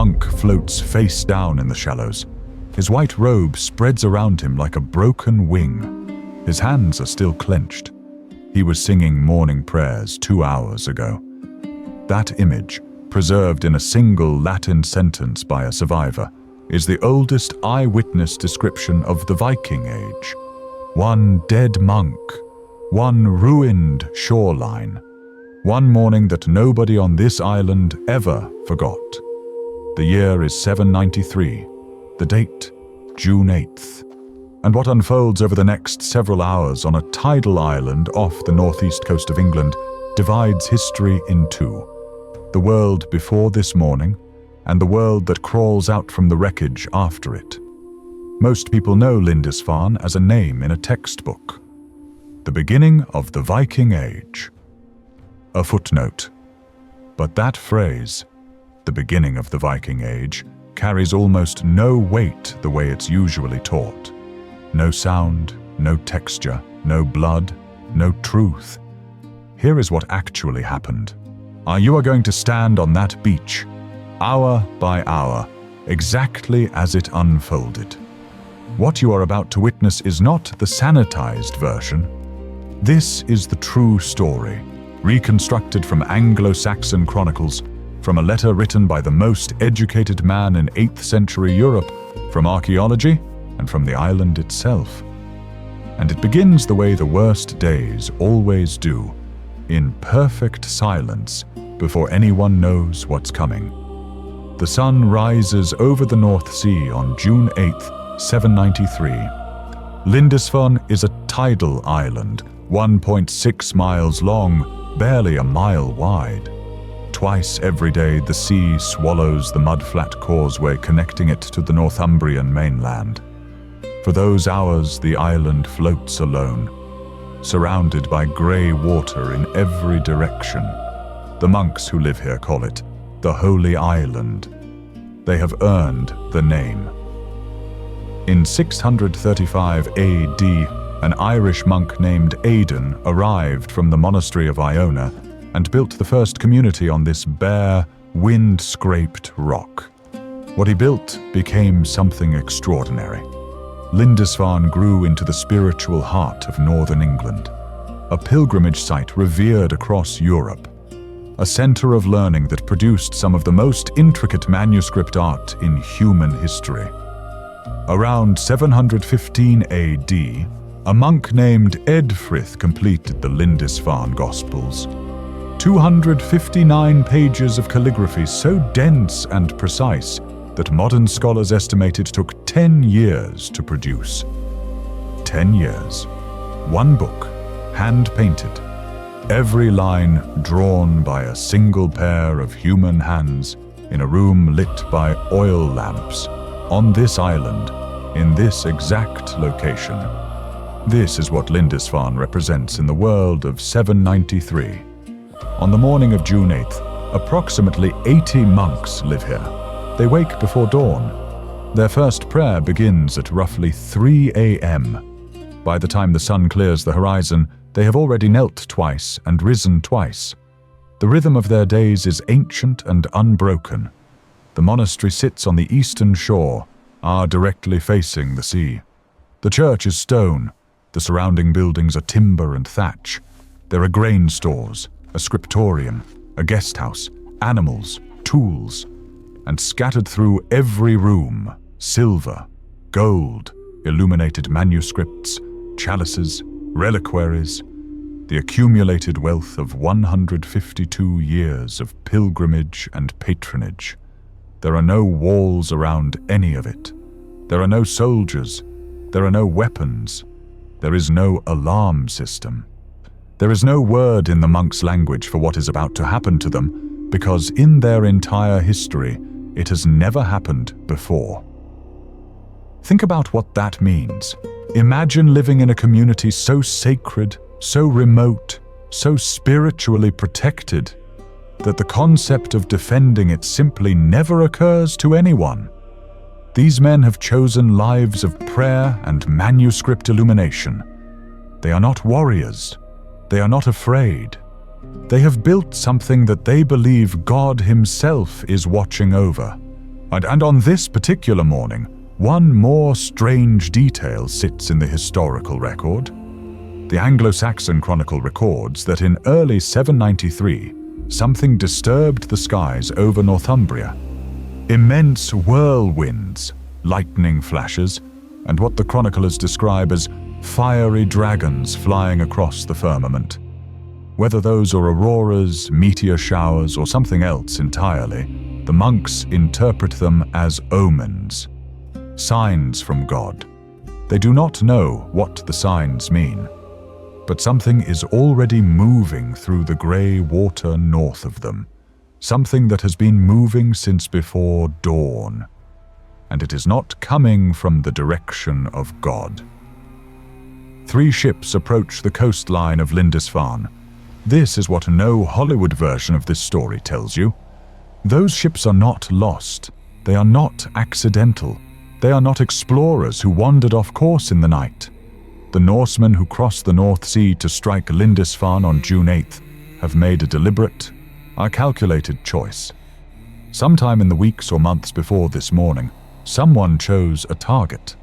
monk floats face down in the shallows. His white robe spreads around him like a broken wing. His hands are still clenched. He was singing morning prayers 2 hours ago. That image, preserved in a single Latin sentence by a survivor, is the oldest eyewitness description of the Viking Age. One dead monk, one ruined shoreline, one morning that nobody on this island ever forgot. The year is 793, the date, June 8th. And what unfolds over the next several hours on a tidal island off the northeast coast of England divides history in two. The world before this morning, and the world that crawls out from the wreckage after it. Most people know Lindisfarne as a name in a textbook. The beginning of the Viking Age. A footnote. But that phrase, the beginning of the Viking Age, carries almost no weight the way it's usually taught. No sound, no texture, no blood, no truth. Here is what actually happened. You are going to stand on that beach, hour by hour, exactly as it unfolded. What you are about to witness is not the sanitized version. This is the true story, reconstructed from Anglo-Saxon chronicles, from a letter written by the most educated man in 8th century Europe, from archaeology, and from the island itself. And it begins the way the worst days always do, in perfect silence before anyone knows what's coming. The sun rises over the North Sea on June 8th, 793. Lindisfarne is a tidal island, 1.6 miles long, barely a mile wide. Twice every day the sea swallows the mud-flat causeway connecting it to the Northumbrian mainland. For those hours the island floats alone, surrounded by grey water in every direction. The monks who live here call it the Holy Island. They have earned the name. In 635 AD, an Irish monk named Aidan arrived from the monastery of Iona and built the first community on this bare, wind-scraped rock. What he built became something extraordinary. Lindisfarne grew into the spiritual heart of northern England, a pilgrimage site revered across Europe, a center of learning that produced some of the most intricate manuscript art in human history. Around 715 AD, a monk named Edfrith completed the Lindisfarne Gospels. 259 pages of calligraphy so dense and precise that modern scholars estimate it took 10 years to produce. 10 years. One book, hand-painted. Every line drawn by a single pair of human hands in a room lit by oil lamps, on this island, in this exact location. This is what Lindisfarne represents in the world of 793. On the morning of June 8th, approximately 80 monks live here. They wake before dawn. Their first prayer begins at roughly 3 a.m. By the time the sun clears the horizon, they have already knelt twice and risen twice. The rhythm of their days is ancient and unbroken. The monastery sits on the eastern shore, directly facing the sea. The church is stone. The surrounding buildings are timber and thatch. There are grain stores, a scriptorium, a guest house, animals, tools, and scattered through every room, silver, gold, illuminated manuscripts, chalices, reliquaries, the accumulated wealth of 152 years of pilgrimage and patronage. There are no walls around any of it. There are no soldiers. There are no weapons. There is no alarm system. There is no word in the monks' language for what is about to happen to them, because in their entire history, it has never happened before. Think about what that means. Imagine living in a community so sacred, so remote, so spiritually protected, that the concept of defending it simply never occurs to anyone. These men have chosen lives of prayer and manuscript illumination. They are not warriors. They are not afraid. They have built something that they believe God Himself is watching over. And on this particular morning, one more strange detail sits in the historical record. The Anglo-Saxon Chronicle records that in early 793, something disturbed the skies over Northumbria. Immense whirlwinds, lightning flashes, and what the chroniclers describe as fiery dragons flying across the firmament. Whether those are auroras, meteor showers, or something else entirely, the monks interpret them as omens, signs from God. They do not know what the signs mean, but something is already moving through the grey water north of them, something that has been moving since before dawn, and it is not coming from the direction of God. 3 ships approach the coastline of Lindisfarne. This is what no Hollywood version of this story tells you. Those ships are not lost. They are not accidental. They are not explorers who wandered off course in the night. The Norsemen who crossed the North Sea to strike Lindisfarne on June 8th have made a deliberate, a calculated choice. Sometime in the weeks or months before this morning, someone chose a target.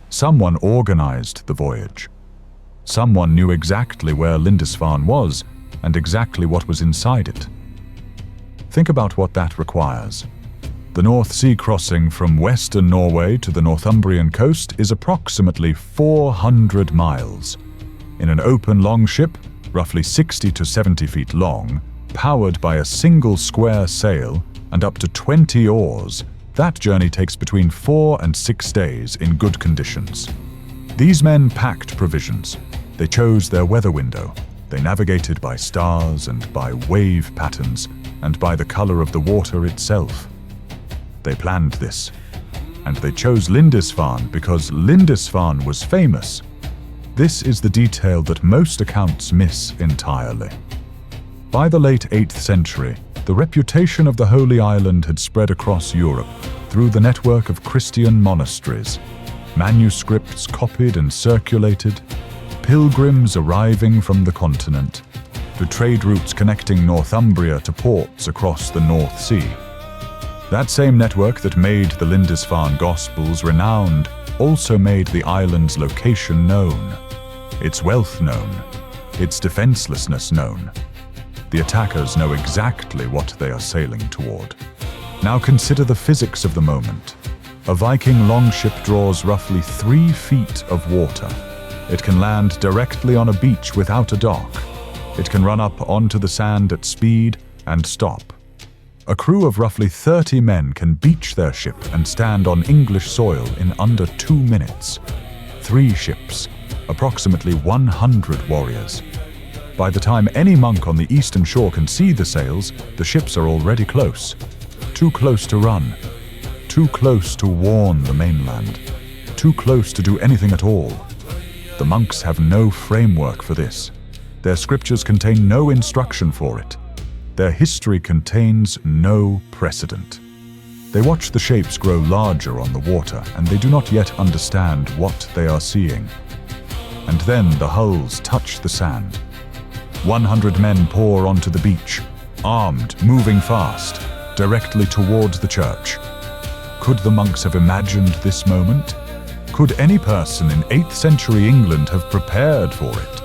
Someone organized the voyage. Someone knew exactly where Lindisfarne was and exactly what was inside it. Think about what that requires. The North Sea crossing from western Norway to the Northumbrian coast is approximately 400 miles. In an open longship, roughly 60 to 70 feet long, powered by a single square sail and up to 20 oars, that journey takes between 4 and 6 days in good conditions. These men packed provisions. They chose their weather window. They navigated by stars and by wave patterns and by the color of the water itself. They planned this, and they chose Lindisfarne because Lindisfarne was famous. This is the detail that most accounts miss entirely. By the late 8th century, the reputation of the Holy Island had spread across Europe through the network of Christian monasteries, manuscripts copied and circulated, pilgrims arriving from the continent, to trade routes connecting Northumbria to ports across the North Sea. That same network that made the Lindisfarne Gospels renowned also made the island's location known, its wealth known, its defenselessness known. The attackers know exactly what they are sailing toward. Now consider the physics of the moment. A Viking longship draws roughly 3 feet of water. It can land directly on a beach without a dock. It can run up onto the sand at speed and stop. A crew of roughly 30 men can beach their ship and stand on English soil in under 2 minutes. 3 ships, approximately 100 warriors. By the time any monk on the eastern shore can see the sails, the ships are already close. Too close to run. Too close to warn the mainland. Too close to do anything at all. The monks have no framework for this. Their scriptures contain no instruction for it. Their history contains no precedent. They watch the shapes grow larger on the water, and they do not yet understand what they are seeing. And then the hulls touch the sand. 100 men pour onto the beach, armed, moving fast, directly towards the church. Could the monks have imagined this moment? Could any person in 8th century England have prepared for it?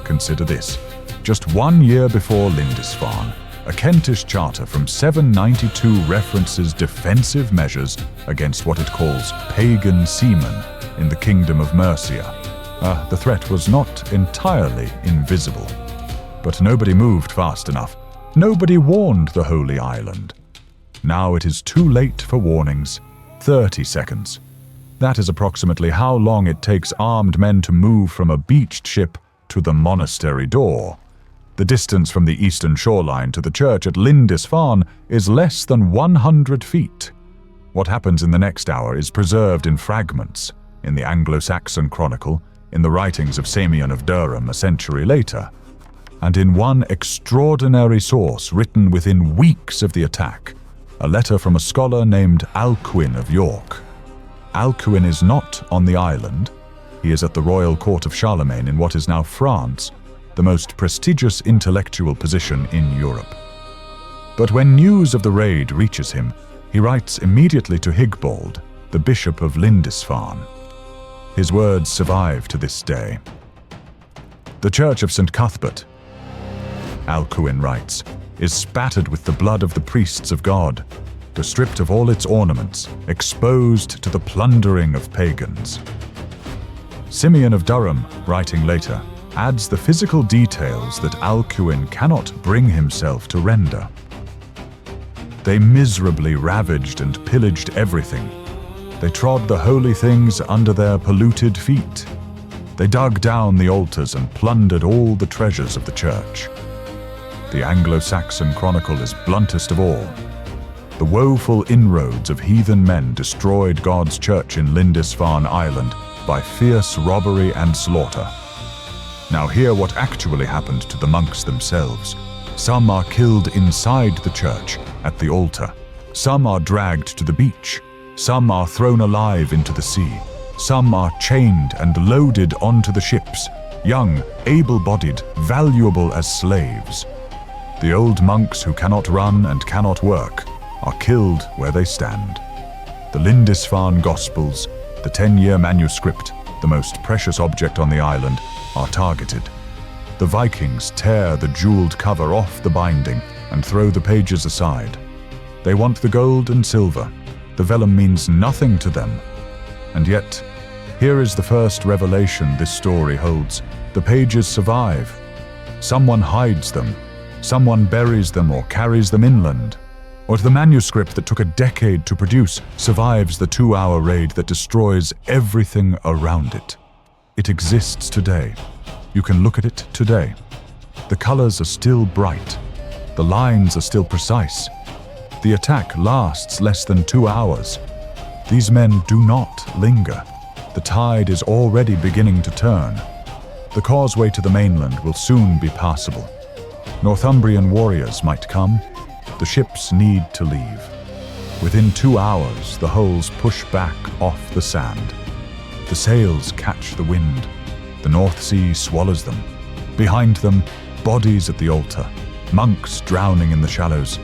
Consider this. Just 1 year before Lindisfarne, a Kentish charter from 792 references defensive measures against what it calls pagan seamen in the Kingdom of Mercia. The threat was not entirely invisible. But nobody moved fast enough. Nobody warned the Holy Island. Now it is too late for warnings. 30 seconds. That is approximately how long it takes armed men to move from a beached ship to the monastery door. The distance from the eastern shoreline to the church at Lindisfarne is less than 100 feet. What happens in the next hour is preserved in fragments, in the Anglo-Saxon Chronicle, in the writings of Samion of Durham a century later, and in one extraordinary source written within weeks of the attack, a letter from a scholar named Alcuin of York. Alcuin is not on the island. He is at the royal court of Charlemagne in what is now France, the most prestigious intellectual position in Europe. But when news of the raid reaches him, He writes immediately to Higbold, the Bishop of Lindisfarne. His words survive to this day. The Church of St. Cuthbert, Alcuin writes, is spattered with the blood of the priests of God, stripped of all its ornaments, exposed to the plundering of pagans. Simeon of Durham, writing later, adds the physical details that Alcuin cannot bring himself to render. They miserably ravaged and pillaged everything. They trod the holy things under their polluted feet. They dug down the altars and plundered all the treasures of the church. The Anglo-Saxon Chronicle is bluntest of all. The woeful inroads of heathen men destroyed God's church in Lindisfarne Island by fierce robbery and slaughter. Now hear what actually happened to the monks themselves. Some are killed inside the church, at the altar. Some are dragged to the beach. Some are thrown alive into the sea. Some are chained and loaded onto the ships, young, able-bodied, valuable as slaves. The old monks who cannot run and cannot work are killed where they stand. The Lindisfarne Gospels, the 10-year manuscript, the most precious object on the island, are targeted. The Vikings tear the jeweled cover off the binding and throw the pages aside. They want the gold and silver. The vellum means nothing to them. And yet, here is the first revelation this story holds. The pages survive. Someone hides them. Someone buries them or carries them inland. Or the manuscript that took a decade to produce survives the 2-hour raid that destroys everything around it. It exists today. You can look at it today. The colors are still bright. The lines are still precise. The attack lasts less than 2 hours. These men do not linger. The tide is already beginning to turn. The causeway to the mainland will soon be passable. Northumbrian warriors might come. The ships need to leave. Within 2 hours, the hulls push back off the sand. The sails catch the wind. The North Sea swallows them. Behind them, bodies at the altar, monks drowning in the shallows,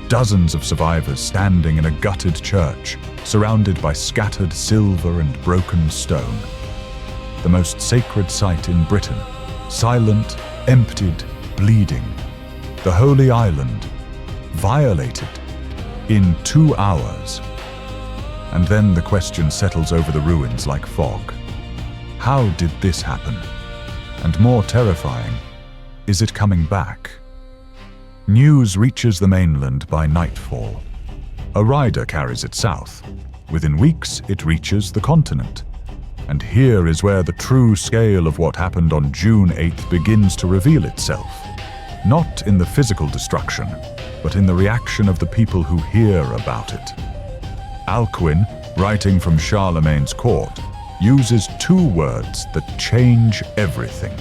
dozens of survivors standing in a gutted church, surrounded by scattered silver and broken stone. The most sacred site in Britain, silent, emptied, bleeding. The Holy Island, violated in 2 hours. And then the question settles over the ruins like fog. How did this happen? And more terrifying, is it coming back? News reaches the mainland by nightfall. A rider carries it south. Within weeks, it reaches the continent. And here is where the true scale of what happened on June 8th begins to reveal itself. Not in the physical destruction, but in the reaction of the people who hear about it. Alcuin, writing from Charlemagne's court, uses 2 words that change everything.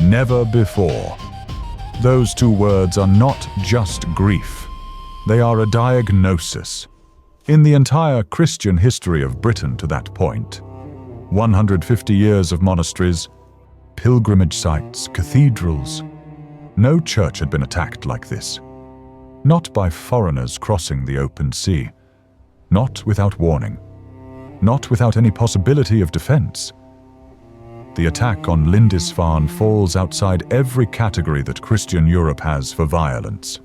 Never before. Those 2 words are not just grief. They are a diagnosis. In the entire Christian history of Britain to that point, 150 years of monasteries, pilgrimage sites, cathedrals, no church had been attacked like this. Not by foreigners crossing the open sea. Not without warning. Not without any possibility of defense. The attack on Lindisfarne falls outside every category that Christian Europe has for violence.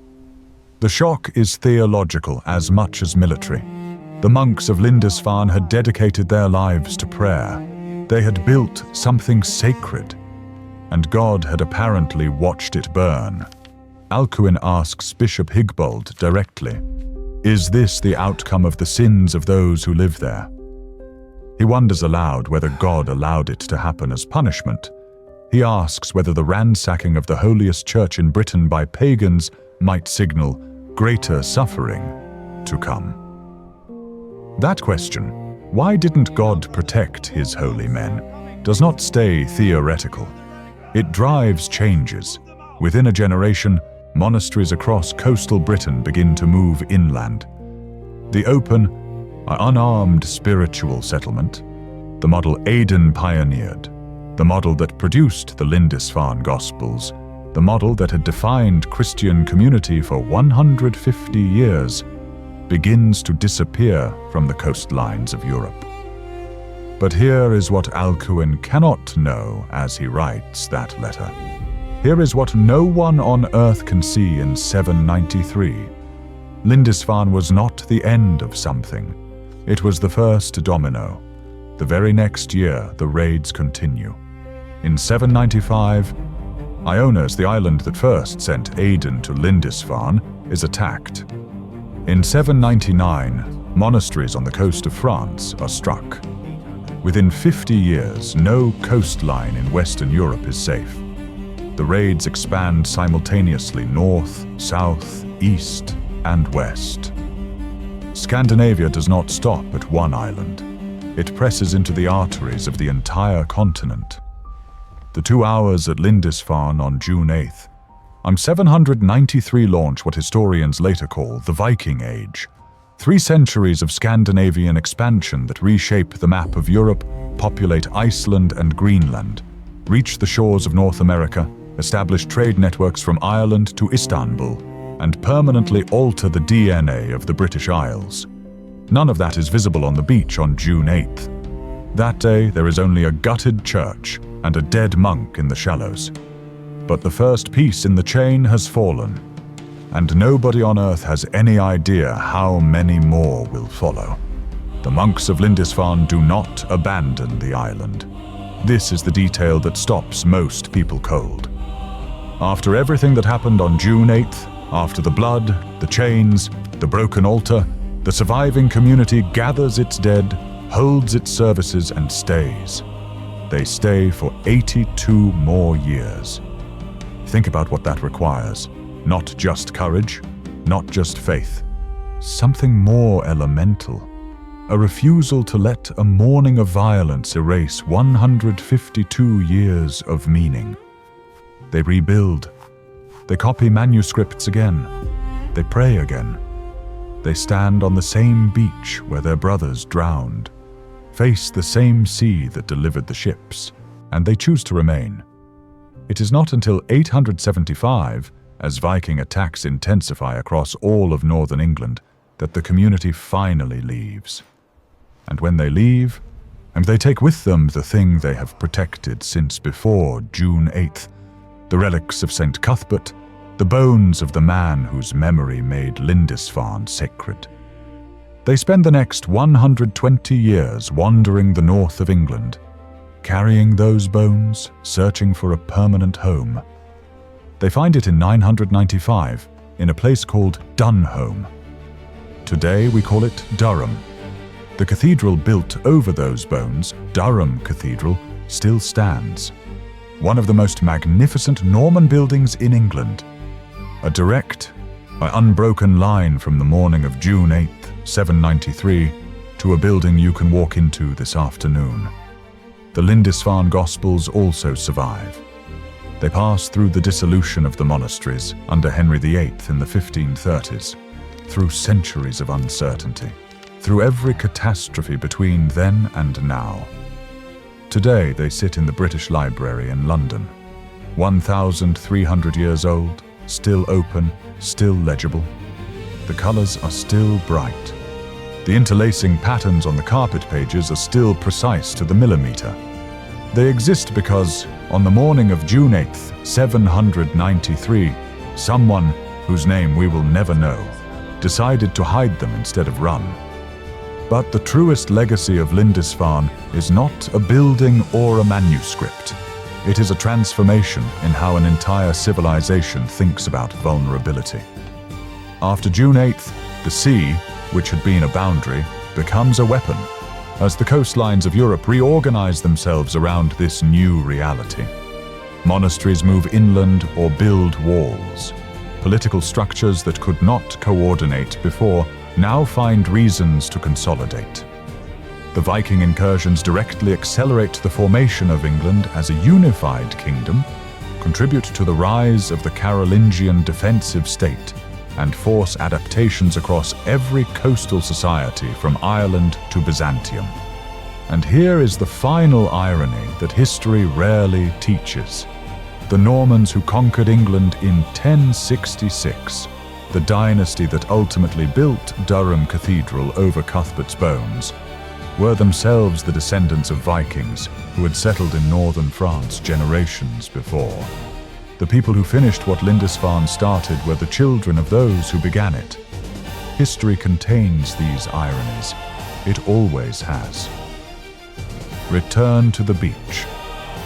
The shock is theological as much as military. The monks of Lindisfarne had dedicated their lives to prayer. They had built something sacred, and God had apparently watched it burn. Alcuin asks Bishop Higbold directly, "Is this the outcome of the sins of those who live there?" He wonders aloud whether God allowed it to happen as punishment. He asks whether the ransacking of the holiest church in Britain by pagans might signal greater suffering to come. That question, why didn't God protect his holy men, does not stay theoretical. It drives changes. Within a generation, monasteries across coastal Britain begin to move inland. The open, unarmed spiritual settlement, the model Aidan pioneered, the model that produced the Lindisfarne Gospels, the model that had defined Christian community for 150 years, begins to disappear from the coastlines of Europe. But here is what Alcuin cannot know as he writes that letter. Here is what no one on earth can see in 793. Lindisfarne was not the end of something. It was the first domino. The very next year, the raids continue. In 795, Ionas, the island that first sent Aden to Lindisfarne, is attacked. In 799, monasteries on the coast of France are struck. Within 50 years, no coastline in Western Europe is safe. The raids expand simultaneously north, south, east, and west. Scandinavia does not stop at one island. It presses into the arteries of the entire continent. The 2 hours at Lindisfarne on June 8th, 793 launch what historians later call the Viking Age. 3 centuries of Scandinavian expansion that reshape the map of Europe, populate Iceland and Greenland, reach the shores of North America, establish trade networks from Ireland to Istanbul, and permanently alter the DNA of the British Isles. None of that is visible on the beach on June 8th. That day, there is only a gutted church and a dead monk in the shallows. But the first piece in the chain has fallen, and nobody on earth has any idea how many more will follow. The monks of Lindisfarne do not abandon the island. This is the detail that stops most people cold. After everything that happened on June 8th, after the blood, the chains, the broken altar, the surviving community gathers its dead, holds its services, and stays. They stay for 82 more years. Think about what that requires. Not just courage, not just faith. Something more elemental. A refusal to let a morning of violence erase 152 years of meaning. They rebuild. They copy manuscripts again. They pray again. They stand on the same beach where their brothers drowned, face the same sea that delivered the ships, and they choose to remain. It is not until 875, as Viking attacks intensify across all of northern England, that the community finally leaves. And when they leave, and they take with them the thing they have protected since before June 8th, the relics of St. Cuthbert, the bones of the man whose memory made Lindisfarne sacred. They spend the next 120 years wandering the north of England, carrying those bones, searching for a permanent home. They find it in 995 in a place called Dunholm. Today we call it Durham. The cathedral built over those bones, Durham Cathedral, still stands. One of the most magnificent Norman buildings in England. A direct, unbroken line from the morning of June 8th, 793, to a building you can walk into this afternoon. The Lindisfarne Gospels also survive. They pass through the dissolution of the monasteries under Henry VIII in the 1530s, through centuries of uncertainty, through every catastrophe between then and now. Today they sit in the British Library in London, 1,300 years old, still open, still legible. The colors are still bright. The interlacing patterns on the carpet pages are still precise to the millimeter. They exist because, on the morning of June 8th, 793, someone, whose name we will never know, decided to hide them instead of run. But the truest legacy of Lindisfarne is not a building or a manuscript. It is a transformation in how an entire civilization thinks about vulnerability. After June 8th, the sea, which had been a boundary, becomes a weapon, as the coastlines of Europe reorganize themselves around this new reality. Monasteries move inland or build walls. Political structures that could not coordinate before now find reasons to consolidate. The Viking incursions directly accelerate the formation of England as a unified kingdom, contribute to the rise of the Carolingian defensive state, and force adaptations across every coastal society from Ireland to Byzantium. And here is the final irony that history rarely teaches. The Normans who conquered England in 1066 the dynasty that ultimately built Durham Cathedral over Cuthbert's bones, were themselves the descendants of Vikings who had settled in northern France generations before. The people who finished what Lindisfarne started were the children of those who began it. History contains these ironies. It always has. Return to the beach.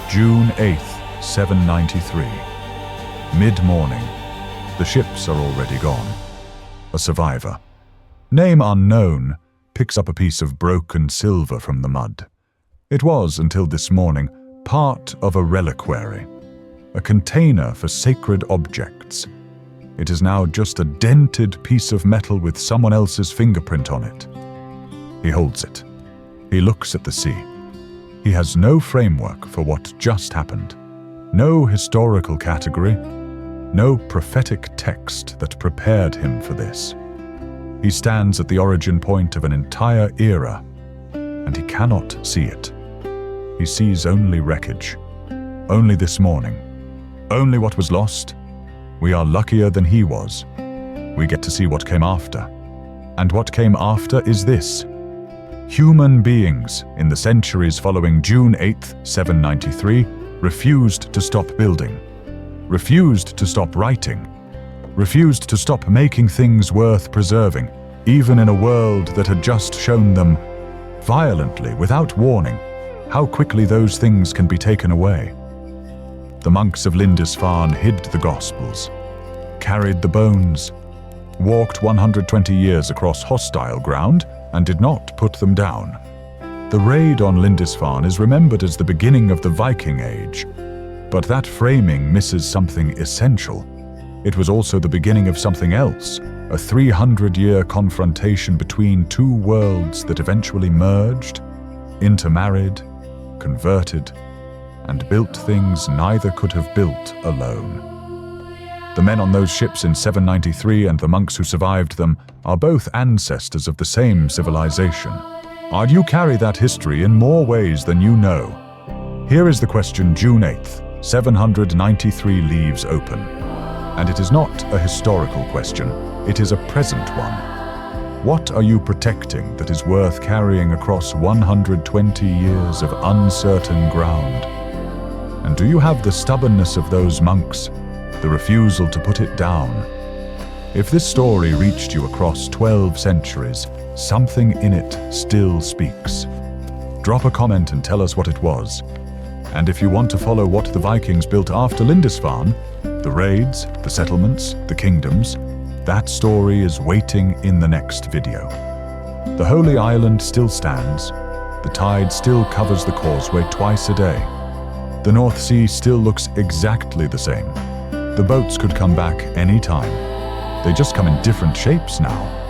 June 8th, 793. Mid-morning. The ships are already gone. A survivor, name unknown, picks up a piece of broken silver from the mud. It was, until this morning, part of a reliquary, a container for sacred objects. It is now just a dented piece of metal with someone else's fingerprint on it. He holds it. He looks at the sea. He has no framework for what just happened, no historical category, no prophetic text that prepared him for this. He stands at the origin point of an entire era, and he cannot see it. He sees only wreckage, only this morning, only what was lost. We are luckier than he was. We get to see what came after. And what came after is this. Human beings, in the centuries following June 8th, 793, refused to stop building, refused to stop writing, refused to stop making things worth preserving, even in a world that had just shown them, violently, without warning, how quickly those things can be taken away. The monks of Lindisfarne hid the Gospels, carried the bones, walked 120 years across hostile ground, and did not put them down. The raid on Lindisfarne is remembered as the beginning of the Viking Age, but that framing misses something essential. It was also the beginning of something else, a 300-year confrontation between two worlds that eventually merged, intermarried, converted, and built things neither could have built alone. The men on those ships in 793 and the monks who survived them are both ancestors of the same civilization. And you carry that history in more ways than you know. Here is the question June 8th, 793 leaves open. And it is not a historical question, it is a present one. What are you protecting that is worth carrying across 120 years of uncertain ground? And do you have the stubbornness of those monks, the refusal to put it down? If this story reached you across 12 centuries, something in it still speaks. Drop a comment and tell us what it was. And if you want to follow what the Vikings built after Lindisfarne, the raids, the settlements, the kingdoms, that story is waiting in the next video. The Holy Island still stands. The tide still covers the causeway twice a day. The North Sea still looks exactly the same. The boats could come back any time. They just come in different shapes now.